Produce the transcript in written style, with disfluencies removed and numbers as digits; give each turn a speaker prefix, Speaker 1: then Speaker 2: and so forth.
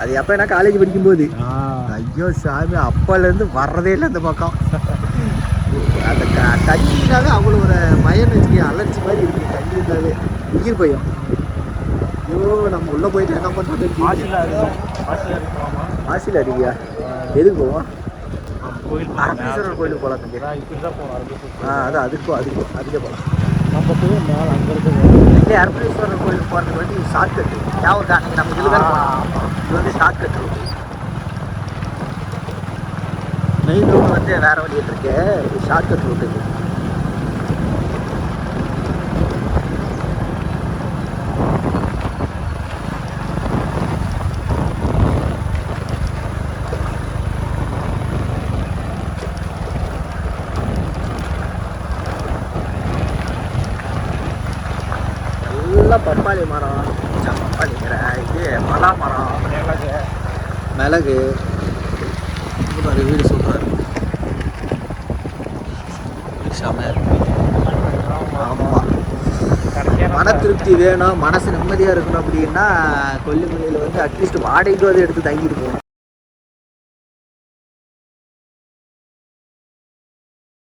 Speaker 1: அது எப்போ என்ன காலேஜ் படிக்கும்போது ஐயோ சாமி அப்போலேருந்து வர்றதே இல்லை இந்த பக்கம். அந்த தண்ணினாவே அவ்வளோ ஒரு பயம் வச்சுக்க, அலர்ஜி மாதிரி இருக்குது தண்ணினாவே, உயிர் பயம். ஐயோ நம்ம உள்ளே போயிட்டு என்ன பண்ணுறது? ஆசியில் அருவியா? எதுக்கு போவோம்? அரபீஸ்வரர் கோயிலுக்கு போகலாம் தம்பி. அதான் அதுக்கே போகலாம். நம்ம போய் மேலே அங்கே இங்கே அரபீஸ்வரர் கோயிலுக்கு போகிறதுக்கு வந்து ஷார்ட் கட்டு ஞாபகம் அன்றைக்கி நம்ம இதில் தான் போகலாம். இது வந்து short cut route. Main route வந்து வேறு வழியில் இருக்கு, ஷார்ட் கட் ரூட் இது. எல்லாம் பப்பாளி மரம், பப்பாளி இது பலா மரம், மிளகு. வீடு சூப்பராக இருக்கு. ஆமாம், மன திருப்தி வேணும், மனசு நிம்மதியாக இருக்கணும் அப்படின்னா கொல்லிமலையில் வந்து அட்லீஸ்ட் வாடகைக்கு வந்து எடுத்து தங்கிட்டு போகணும்.